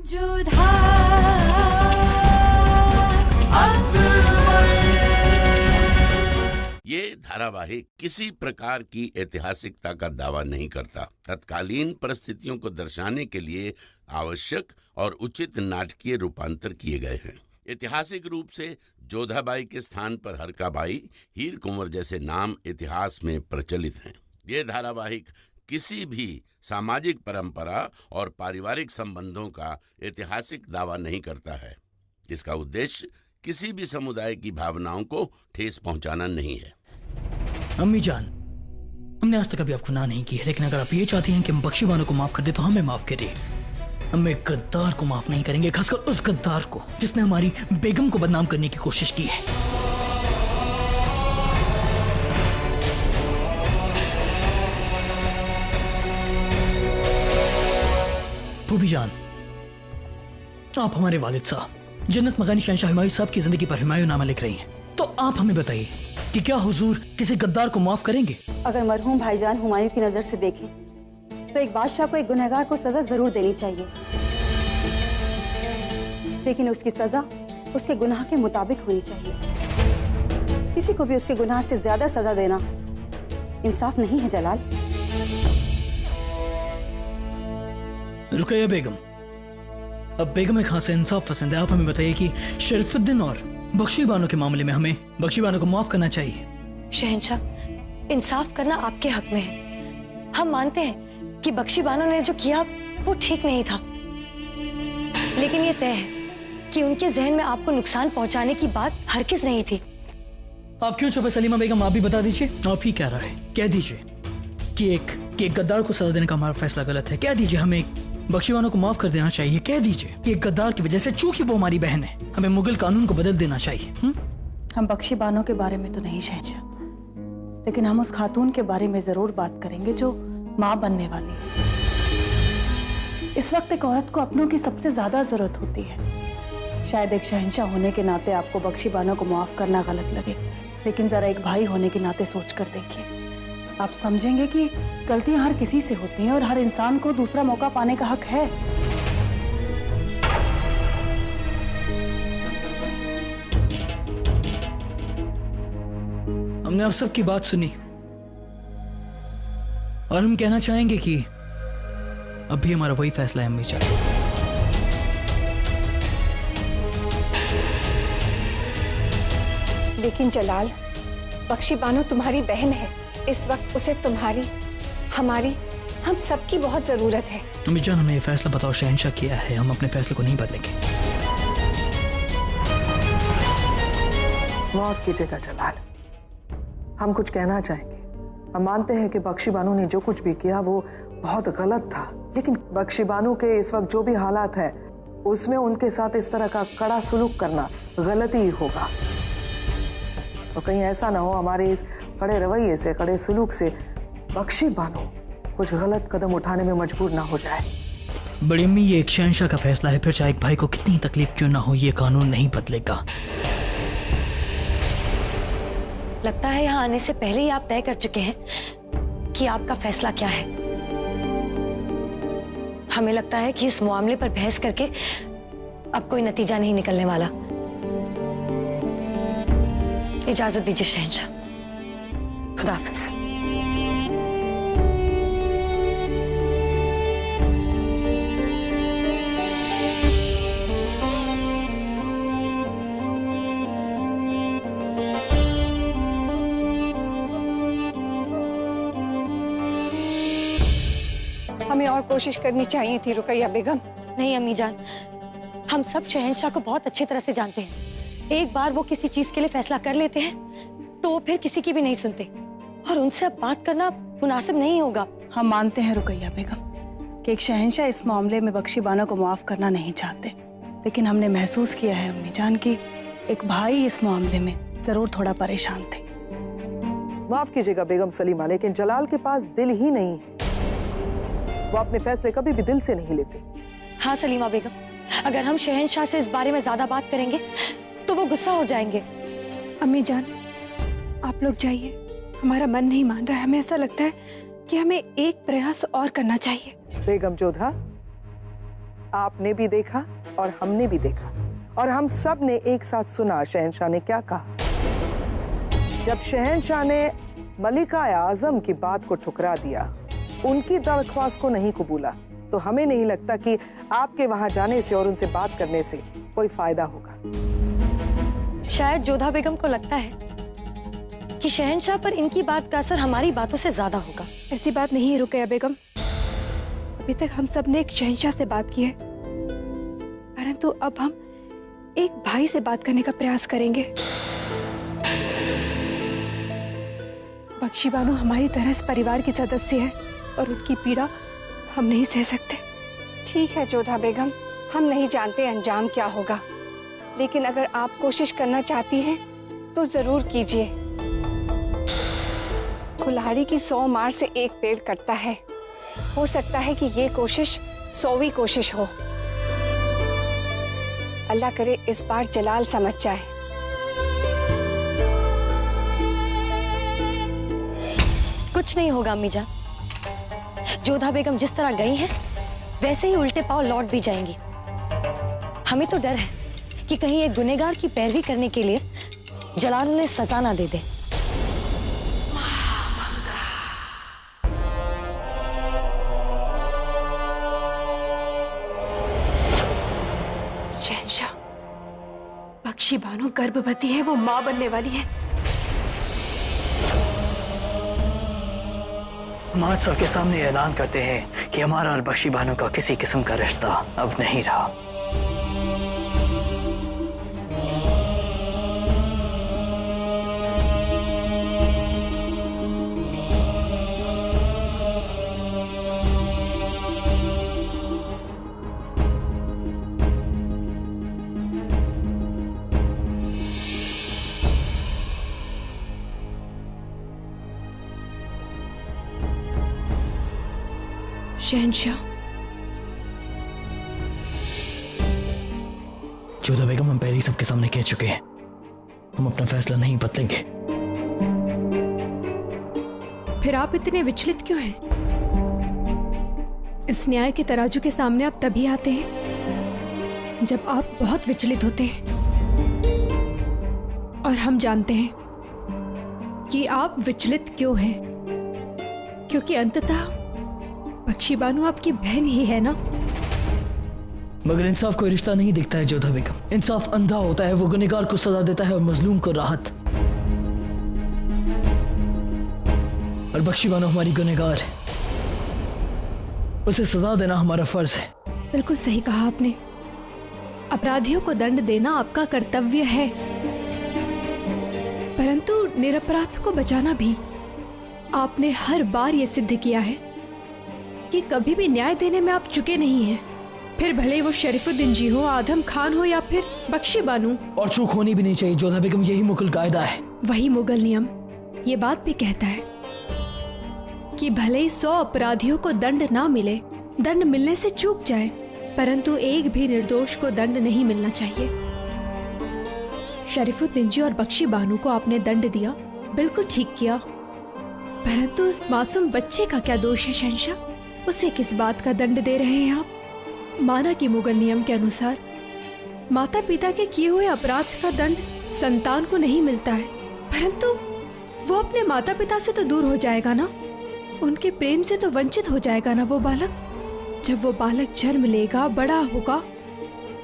ये धारावाहिक किसी प्रकार की ऐतिहासिकता का दावा नहीं करता। तत्कालीन परिस्थितियों को दर्शाने के लिए आवश्यक और उचित नाटकीय रूपांतर किए गए हैं। ऐतिहासिक रूप से जोधाबाई के स्थान पर हरकाबाई, हीर कुंवर जैसे नाम इतिहास में प्रचलित हैं। ये धारावाहिक किसी भी सामाजिक परंपरा और पारिवारिक संबंधों का ऐतिहासिक दावा नहीं करता है। इसका उद्देश्य किसी भी समुदाय की भावनाओं को ठेस पहुंचाना नहीं है। अम्मी जान, हमने आज तक कभी आपको ना नहीं की है, लेकिन अगर आप ये चाहती हैं कि हम बख्शी बानो को माफ कर दे तो हमें माफ करिए। हम एक गद्दार को माफ नहीं करेंगे, खासकर उस गद्दार को जिसने हमारी बेगम को बदनाम करने की कोशिश की है। फूफी जान, आप हमारे वालिद साहब जन्नत मकानी शहंशाह हुमायूं साहब की जिंदगी पर हुमायूं नामा लिख रही हैं, तो आप हमें बताइए कि क्या हुजूर किसी गद्दार को माफ करेंगे? अगर मरहूम भाईजान हुमायूं की नजर से देखें तो एक बादशाह को एक गुनहगार को सजा जरूर देनी चाहिए, लेकिन उसकी सजा उसके गुनाह के मुताबिक होनी चाहिए। किसी को भी उसके गुनाह से ज्यादा सजा देना इंसाफ नहीं है जलाल। रुकैया बेगम, अब बेगम खां से इंसाफ पसंद है। आप हमें बताइए कि शरीफुद्दीन और बख्शी बानो के मामले में हमें बख्शी बानो को माफ करना चाहिए। शहंशाह, इंसाफ करना आपके हक में है। हम मानते हैं कि बख्शी बानो ने जो किया वो ठीक नहीं था, लेकिन ये तय है कि उनके जहन में आपको नुकसान पहुंचाने की बात हरगिज नहीं थी। आप क्यों चुप है सलीमा बेगम? आप भी बता दीजिए। आप ही कह रहा है, कह दीजिए कि एक गद्दार को सजा देने का हमारा फैसला गलत है। कह दीजिए हमें बख्शी बानो को माफ कर देना चाहिए। कह दीजिए कि एक गद्दार की वजह से, चूंकि वो हमारी बहन है, हमें मुगल कानून को बदल देना चाहिए। हम बख्शी बानो के बारे में तो नहीं शहंशाह, लेकिन हम उस खातून के बारे में जरूर बात करेंगे जो माँ बनने वाली है। इस वक्त एक औरत को अपनों की सबसे ज्यादा जरूरत होती है। शायद एक शहंशाह होने के नाते आपको बख्शी बानो को माफ करना गलत लगे, लेकिन जरा एक भाई होने के नाते सोच कर देखिए। आप समझेंगे कि गलतियां हर किसी से होती हैं और हर इंसान को दूसरा मौका पाने का हक है। हमने आप सबकी बात सुनी और हम कहना चाहेंगे कि अब भी हमारा वही फैसला है अम्मी जान। लेकिन जलाल, बख्शी बानो तुम्हारी बहन है। इस वक्त उसे तुम्हारी, हमारी, हम सबकी बहुत जरूरत है। अम्मी जान, हमें ये फैसला बताओ शहंशाह किया है, हम अपने फैसले को नहीं बदलेंगे। माफ कीजिएगा जलाल, हम कुछ कहना चाहेंगे। हम मानते हैं कि बख्शी बानो ने जो कुछ भी किया वो बहुत गलत था, लेकिन बख्शी बानो के इस वक्त जो भी हालात है उसमें उनके साथ इस तरह का कड़ा सुलूक करना गलती ही होगा। तो कहीं ऐसा ना हो हमारे इस कड़े रवैये से, कड़े सुलूक से बख्शी बानो कुछ गलत कदम उठाने में मजबूर ना हो जाए। बड़ी अम्मी, ये एक शहंशाह का फैसला है, फिर चाहे एक भाई को कितनी तकलीफ क्यों ना हो, ये कानून नहीं बदलेगा। लगता है यहाँ आने से पहले ही आप तय कर चुके हैं कि आपका फैसला क्या है। हमें लगता है कि इस मामले पर बहस करके अब कोई नतीजा नहीं निकलने वाला। इजाजत दीजिए शहंशाह, खुदा हाफिज। हमें और कोशिश करनी चाहिए थी रुकैया बेगम। नहीं अम्मी जान, हम सब शहंशाह को बहुत अच्छी तरह से जानते हैं। एक बार वो किसी चीज के लिए फैसला कर लेते हैं तो वो फिर किसी की भी नहीं सुनते, और उनसे अब बात करना मुनासिब नहीं होगा। हम मानते हैं रुकैया बेगम कि एक शहंशाह इस मामले में बख्शी बानो को माफ करना नहीं चाहते, लेकिन हमने महसूस किया है अम्मी जान की एक भाई इस मामले में जरूर थोड़ा परेशान थे। माफ कीजिएगा बेगम सलीमा, लेकिन जलाल के पास दिल ही नहीं है। वो अपने फैसले कभी भी दिल से नहीं लेते। हाँ सलीमा बेगम, अगर हम शहंशाह से इस बारे में ज्यादा बात करेंगे तो वो गुस्सा हो जाएंगे। अम्मी जान, आप लोग जाइए, हमारा मन नहीं मान रहा है। हमें ऐसा लगता है कि हमें एक प्रयास और करना चाहिए। बेगम जोधा, आपने भी देखा और हमने भी देखा, और हम सब ने एक साथ सुना शहंशाह ने क्या कहा। जब शहंशाह ने मलिका आजम की बात को ठुकरा दिया, उनकी दरख्वास्त को नहीं कबूला, तो हमें नहीं लगता कि आपके वहां जाने से और उनसे बात करने से कोई फायदा होगा। शायद जोधा बेगम को लगता है कि शहंशाह पर इनकी बात का असर हमारी बातों से ज्यादा होगा। ऐसी बात नहीं है रुकैया बेगम। अभी तक हम सब ने एक शहंशाह से बात की है, परंतु अब हम एक भाई से बात करने का प्रयास करेंगे। बख्शी बानो हमारी तरह इस परिवार की सदस्य है और उनकी पीड़ा हम नहीं सह सकते। ठीक है जोधा बेगम, हम नहीं जानते अंजाम क्या होगा, लेकिन अगर आप कोशिश करना चाहती हैं तो जरूर कीजिए। कुल्हाड़ी की 100 मार से एक पेड़ कटता है। हो सकता है कि ये कोशिश 100वीं कोशिश हो। अल्लाह करे इस बार जलाल समझ जाए। कुछ नहीं होगा अम्मी जान। जोधा बेगम जिस तरह गई है वैसे ही उल्टे पांव लौट भी जाएंगी। हमें तो डर है कि कहीं एक गुनहगार की पैरवी करने के लिए जलाल उन्हें सजा ना दे दे। शहंशाह, बख्शी बानो गर्भवती है, वो मां बनने वाली है। हम आज सबके सामने ऐलान करते हैं कि हमारा और बख्शी बानो का किसी किस्म का रिश्ता अब नहीं रहा। शहंशाह, जोधा बेगम, हम पहले ही सबके सामने कह चुके हैं, हम अपना फैसला नहीं बदलेंगे। फिर आप इतने विचलित क्यों हैं? इस न्याय के तराजू के सामने आप तभी आते हैं जब आप बहुत विचलित होते हैं, और हम जानते हैं कि आप विचलित क्यों हैं, क्योंकि अंततः बख्शी बानो आपकी बहन ही है ना। मगर इंसाफ कोई रिश्ता नहीं दिखता है जोधा बेगम। इंसाफ अंधा होता है, वो गुनहगार को सजा देता है और मजलूम को राहत। और बख्शी बानो हमारी गुनहगार है, उसे सजा देना हमारा फर्ज है। बिल्कुल सही कहा आपने। अपराधियों को दंड देना आपका कर्तव्य है, परंतु निरपराध को बचाना भी। आपने हर बार ये सिद्ध किया है कि कभी भी न्याय देने में आप चुके नहीं हैं, फिर भले वो शरीफुद्दीन जी हो, आदम खान हो या फिर बख्शी बानो। और चूक होनी भी नहीं चाहिए जोधा बेगम, यही मुगल कायदा है। वही मुगल नियम ये बात भी कहता है कि भले ही 100 अपराधियों को दंड ना मिले, दंड मिलने से चूक जाए, परंतु एक भी निर्दोष को दंड नहीं मिलना चाहिए। शरीफुद्दीन जी और बख्शी बानो को आपने दंड दिया, बिल्कुल ठीक किया, परंतु उस मासूम बच्चे का क्या दोष है शहंशाह? उसे किस बात का दंड दे रहे हैं आप? माना कि मुगल नियम के अनुसार माता पिता के किए हुए अपराध का दंड संतान को नहीं मिलता है, परंतु वो अपने माता पिता से तो दूर हो जाएगा ना, उनके प्रेम से तो वंचित हो जाएगा ना वो बालक। जब वो बालक जन्म लेगा, बड़ा होगा,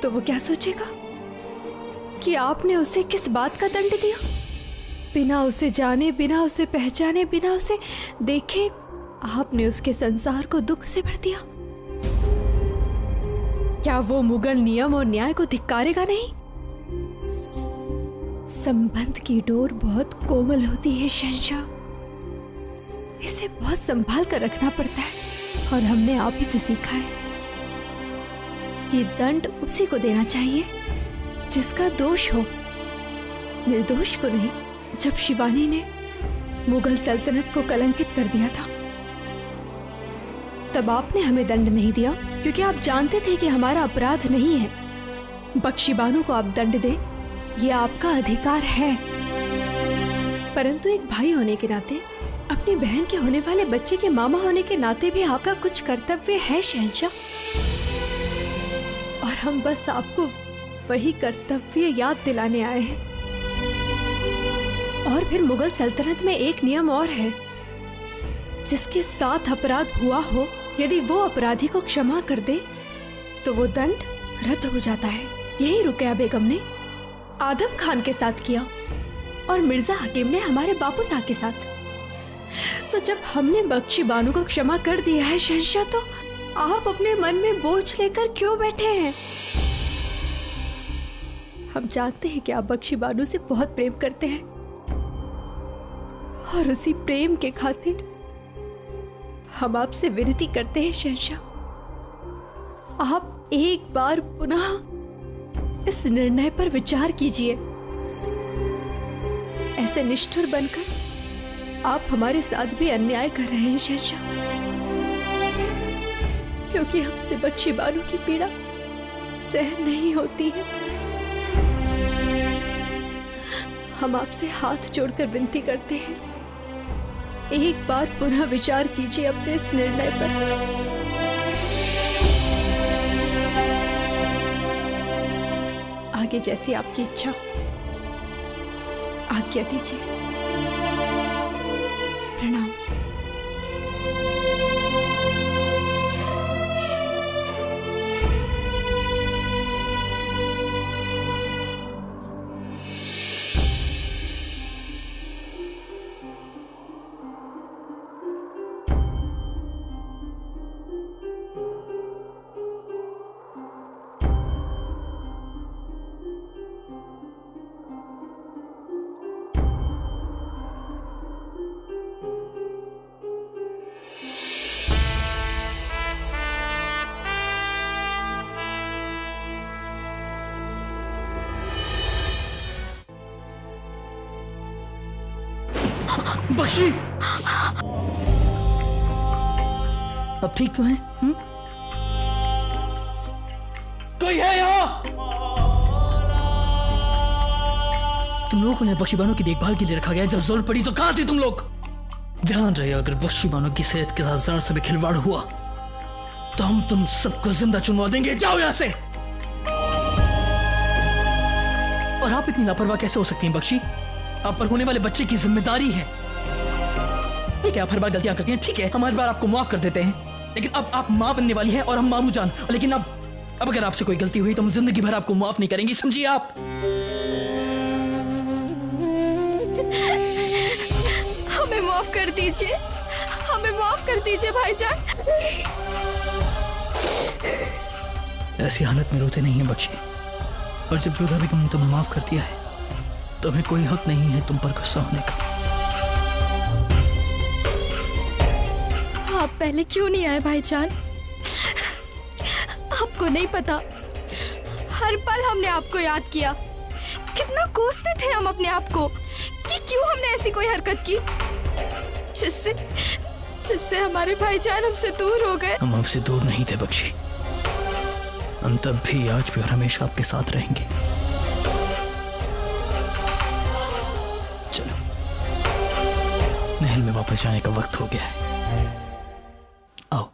तो वो क्या सोचेगा कि आपने उसे किस बात का दंड दिया? बिना उसे जाने, बिना उसे पहचाने, बिना उसे देखे आपने उसके संसार को दुख से भर दिया। क्या वो मुगल नियम और न्याय को धिक्कारेगा नहीं? संबंध की डोर बहुत कोमल होती है शहंशाह, इसे बहुत संभाल कर रखना पड़ता है, और हमने आप ही से सीखा है कि दंड उसी को देना चाहिए जिसका दोष हो, निर्दोष को नहीं। जब शिवानी ने मुगल सल्तनत को कलंकित कर दिया था, तब आपने हमें दंड नहीं दिया, क्योंकि आप जानते थे कि हमारा अपराध नहीं है। बख्शी बानो को आप दंड दें, यह आपका अधिकार है, परंतु एक भाई होने के नाते, अपनी बहन के होने वाले बच्चे के मामा होने के नाते भी आपका कुछ कर्तव्य है शहंशाह। हम बस आपको वही कर्तव्य याद दिलाने आए हैं। और फिर मुगल सल्तनत में एक नियम और है, जिसके साथ अपराध हुआ हो, यदि वो अपराधी को क्षमा कर दे तो वो दंड रद्द हो जाता है। यही रुकैया बेगम ने आदम खान के साथ किया और मिर्जा हकीम ने हमारे बापू साहब के साथ। तो जब हमने बख्शी बानो को क्षमा कर दिया है शहंशाह, तो आप अपने मन में बोझ लेकर क्यों बैठे हैं? हम जानते हैं कि आप बख्शी बानो से बहुत प्रेम करते हैं और उसी प्रेम के खातिर हम आपसे विनती करते हैं शहंशाह, आप एक बार पुनः इस निर्णय पर विचार कीजिए। ऐसे निष्ठुर बनकर आप हमारे साथ भी अन्याय कर रहे हैं शहंशाह, क्योंकि हमसे बख्शी बानो की पीड़ा सहन नहीं होती है। हम आपसे हाथ जोड़कर विनती करते हैं, एक बार पुनः विचार कीजिए अपने इस निर्णय पर। आगे जैसी आपकी इच्छा, आज्ञा दीजिए। प्रणाम। बख्शी, अब ठीक तो है? कोई है यहाँ? तुम लोगों को यहाँ बख्शी बानो की देखभाल के लिए रखा गया। जब जरूरत पड़ी तो कहाँ थे तुम लोग? ध्यान रहे, अगर बख्शी बानो की सेहत के साथ जरा सा भी खिलवाड़ हुआ तो हम तुम सबको जिंदा चुनवा देंगे। जाओ यहाँ से। और आप इतनी लापरवाह कैसे हो सकती हैं बख्शी? आप पर होने वाले बच्चे की जिम्मेदारी है। ठीक है, आप हर बार गलतियां करती हैं, ठीक है, हम हर बार आपको माफ कर देते हैं, लेकिन अब आप मां बनने वाली हैं और हम मामू जान। लेकिन अब अगर आपसे कोई गलती हुई तो हम जिंदगी भर आपको माफ नहीं करेंगे, समझिए आप? हमें माफ कर दीजिए, हमें माफ कर दीजिए भाईजान। ऐसी हालत में रोते नहीं है बख्शी, और जब जोधा बेगम ने तुम्हें माफ कर दिया है तो हमें कोई हक नहीं है तुम पर गुस्सा होने का। आप पहले क्यों नहीं आए भाईजान? आपको नहीं पता, हर पल हमने आपको याद किया। कितना कोसते थे हम अपने आप को कि क्यों हमने ऐसी कोई हरकत की जिससे हमारे भाईजान हमसे दूर हो गए। हम आपसे दूर नहीं थे बख्शी, हम तब भी, आज भी और हमेशा आपके साथ रहेंगे। चलो, महल में वापस जाने का वक्त हो गया है। आओ।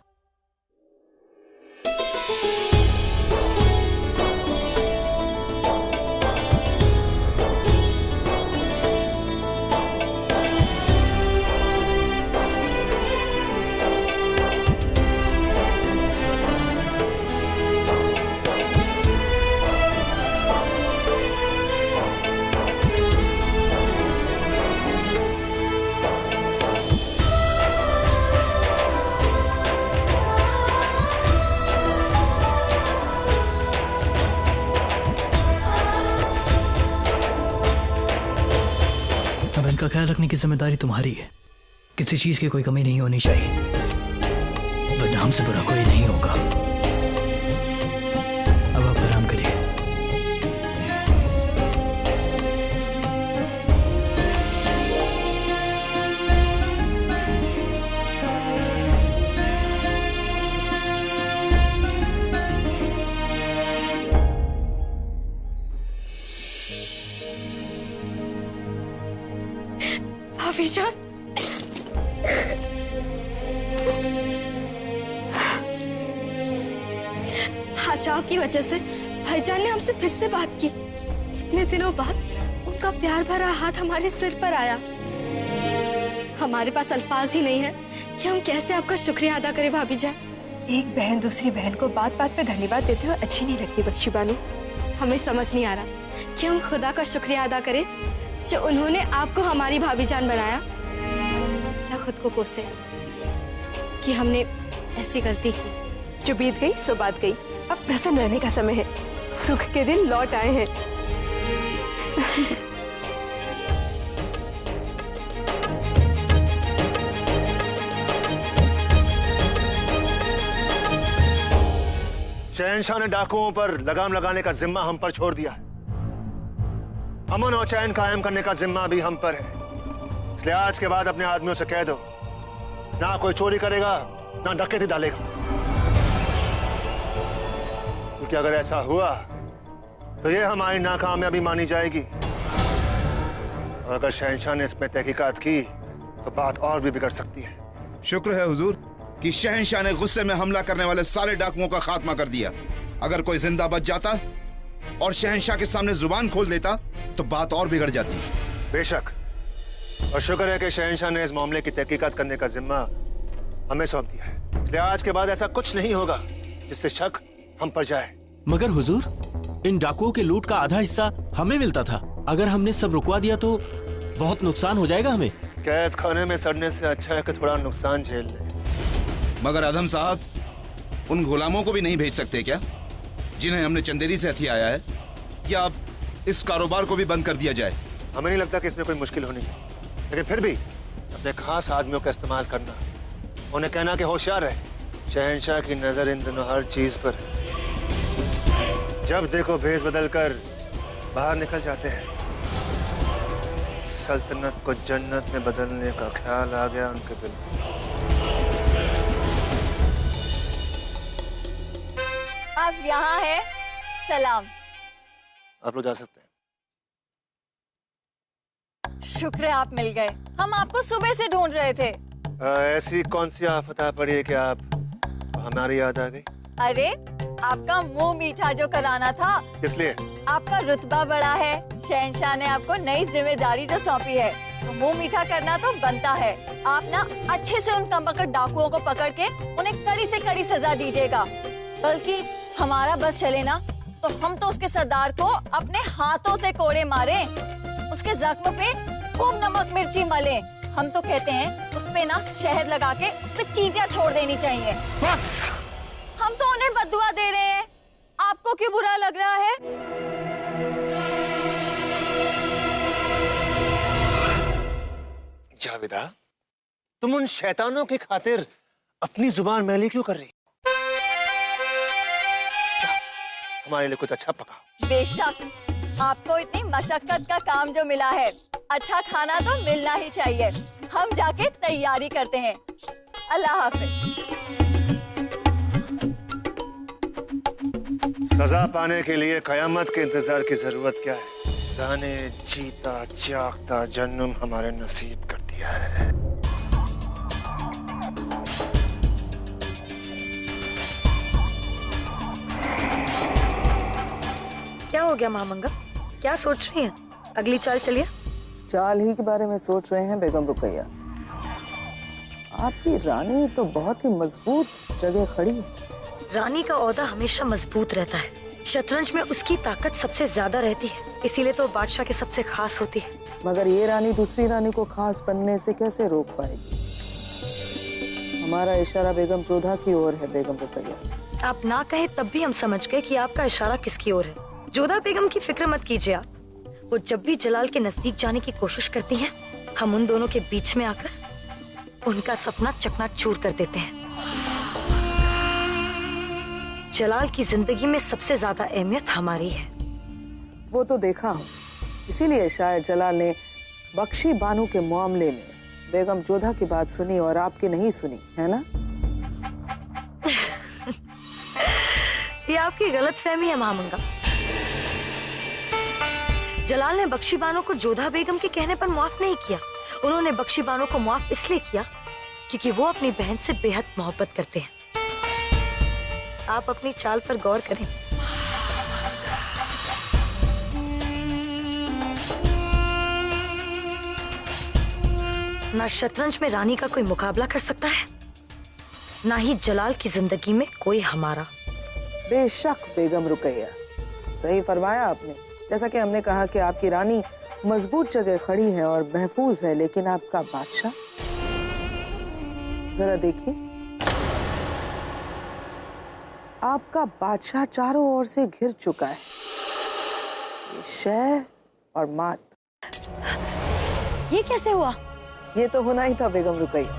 का ख्याल रखने की जिम्मेदारी तुम्हारी है। किसी चीज की कोई कमी नहीं होनी चाहिए, वरना हमसे बुरा कोई नहीं होगा। अब आप आराम करिए। भाभीजान, आज आपकी वजह से भाईजान ने हमसे फिर से बात की। इतने दिनों बाद उनका प्यार भरा हाथ हमारे सिर पर आया। हमारे पास अल्फाज ही नहीं है कि हम कैसे आपका शुक्रिया अदा करें भाभी जान। एक बहन दूसरी बहन को बात बात पे धन्यवाद देते हुए अच्छी नहीं लगती बख्शी बानो। हमें समझ नहीं आ रहा कि हम खुदा का शुक्रिया अदा करें जो उन्होंने आपको हमारी भाभी जान बनाया, या खुद को कोसे कि हमने ऐसी गलती की। जो बीत गई सो बात गई, अब प्रसन्न रहने का समय है। सुख के दिन लौट आए हैं। शहंशाह ने डाकुओं पर लगाम लगाने का जिम्मा हम पर छोड़ दिया है। अमन और चैन कायम करने का जिम्मा भी हम पर है। इसलिए आज के बाद अपने आदमियों से कह दो, ना कोई चोरी करेगा ना डकैती डालेगा, क्योंकि अगर ऐसा हुआ तो ये हमारी नाकामयाबी मानी जाएगी। और अगर शहंशाह ने इसमें तहकीकात की तो बात और भी बिगड़ सकती है। शुक्र है हुजूर कि शहंशाह ने गुस्से में हमला करने वाले सारे डाकुओं का खात्मा कर दिया। अगर कोई जिंदा बच जाता और शहंशाह के सामने जुबान खोल देता तो बात और बिगड़ जाती। बेशक, और शुक्र है कि शहंशाह ने इस मामले की तहकीकात करने का जिम्मा हमें सौंप दिया है। इसलिए आज के बाद ऐसा कुछ नहीं होगा जिससे शक हम पर जाए। मगर हुजूर, इन डाकुओं के लूट का आधा हिस्सा हमें मिलता था। अगर हमने सब रुकवा दिया तो बहुत नुकसान हो जाएगा हमें। कैद खाने में सड़ने से अच्छा है कि थोड़ा नुकसान झेल ले। मगर आदम साहब, उन गुलामों को भी नहीं भेज सकते क्या जिन्हें हमने चंदेरी से हथियाया है? या अब इस कारोबार को भी बंद कर दिया जाए? हमें नहीं लगता कि इसमें कोई मुश्किल होनी है, लेकिन फिर भी अपने खास आदमियों का इस्तेमाल करना, उन्हें कहना कि होशियार रहे। शहंशाह की नजर इन दिनों हर चीज पर है। जब देखो भेष बदल कर बाहर निकल जाते हैं। सल्तनत को जन्नत में बदलने का ख्याल आ गया उनके दिल में। आप यहाँ हैं? सलाम। आप लोग जा सकते हैं। शुक्र है आप मिल गए, हम आपको सुबह से ढूंढ रहे थे। ऐसी कौन सी आफत आ पड़ी है कि आप हमारी याद आ गई? अरे आपका मुंह मीठा जो कराना था। किस लिए? आपका रुतबा बड़ा है, शहंशाह ने आपको नई जिम्मेदारी जो सौंपी है, तो मुंह मीठा करना तो बनता है। आप ना अच्छे से उन कमबख्त डाकुओं को पकड़ के उन्हें कड़ी से कड़ी सजा दीजिएगा। बल्कि हमारा बस चले ना तो हम तो उसके सरदार को अपने हाथों से कोड़े मारे, उसके जख्म पे खूब नमक मिर्ची मले। हम तो कहते हैं उस पे ना शहद लगा के उस पे चींटियां छोड़ देनी चाहिए। बस हम तो उन्हें बद्दुआ दे रहे हैं, आपको क्यों बुरा लग रहा है? जावेदा, तुम उन शैतानों की खातिर अपनी जुबान मैली क्यों कर रही? हमारे लिए कुछ अच्छा पकाओ। बेशक, आपको इतनी मशक्कत का काम जो मिला है, अच्छा खाना तो मिलना ही चाहिए। हम जाके तैयारी करते हैं। अल्लाह हाफिज। सजा पाने के लिए कयामत के इंतजार की जरूरत क्या है? जाने जीता जागता जन्म हमारे नसीब कर दिया है। क्या हो गया महामंगा? क्या सोच रही हैं? अगली चाल चलिए। चाल ही के बारे में सोच रहे हैं बेगम रुकैया। आपकी रानी तो बहुत ही मजबूत जगह खड़ी है। रानी का ओहदा हमेशा मजबूत रहता है। शतरंज में उसकी ताकत सबसे ज्यादा रहती है, इसीलिए तो बादशाह के सबसे खास होती है। मगर ये रानी दूसरी रानी को खास बनने से कैसे रोक पाएगी? हमारा इशारा बेगम जोधा की ओर है बेगम रुकैया। आप ना कहे तब भी हम समझ गए कि आपका इशारा किसकी ओर है। जोधा बेगम की फिक्र मत कीजिए आप। वो जब भी जलाल के नजदीक जाने की कोशिश करती हैं, हम उन दोनों के बीच में आकर उनका सपना चकनाचूर कर देते हैं। जलाल की जिंदगी में सबसे ज्यादा अहमियत हमारी है। वो तो देखा हूँ, इसीलिए शायद जलाल ने बख्शी बानो के मामले में बेगम जोधा की बात सुनी और आपकी नहीं सुनी, है ना? ये आपकी गलतफहमी है महामंगा। जलाल ने बख्शी बानो को जोधा बेगम के कहने पर माफ नहीं किया। उन्होंने बख्शी बानो को माफ इसलिए किया क्योंकि वो अपनी बहन से बेहद मोहब्बत करते हैं। आप अपनी चाल पर गौर करें। ना शतरंज में रानी का कोई मुकाबला कर सकता है, ना ही जलाल की जिंदगी में कोई हमारा। बेशक बेगम रुकैया, सही फरमाया आपने। जैसा कि हमने कहा कि आपकी रानी मजबूत जगह खड़ी है और महफूज है, लेकिन आपका बादशाह, जरा देखिए, आपका बादशाह चारों ओर से घिर चुका है। ये शह और मात। ये कैसे हुआ? ये तो होना ही था बेगम रुकैया।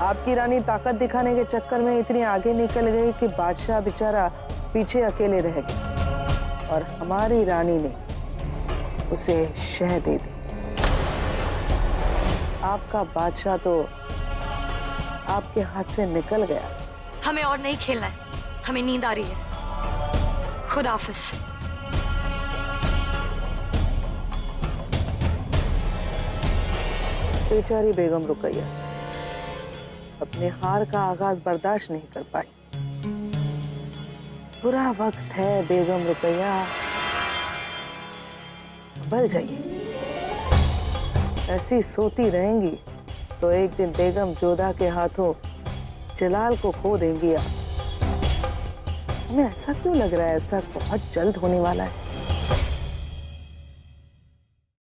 आपकी रानी ताकत दिखाने के चक्कर में इतनी आगे निकल गई कि बादशाह बेचारा पीछे अकेले रह गया और हमारी रानी ने उसे शह दे दी। आपका बादशाह तो आपके हाथ से निकल गया। हमें और नहीं खेलना है, हमें नींद आ रही है। खुदा हाफिज। बेचारी बेगम रुकैया अपने हार का आगाज बर्दाश्त नहीं कर पाई। बुरा वक्त है बेगम रुकैया, संभल जाइए। ऐसी सोती रहेंगी तो एक दिन बेगम जोधा के हाथों जलाल को खो देंगी आप। हमें ऐसा क्यों लग रहा है ऐसा बहुत जल्द होने वाला है?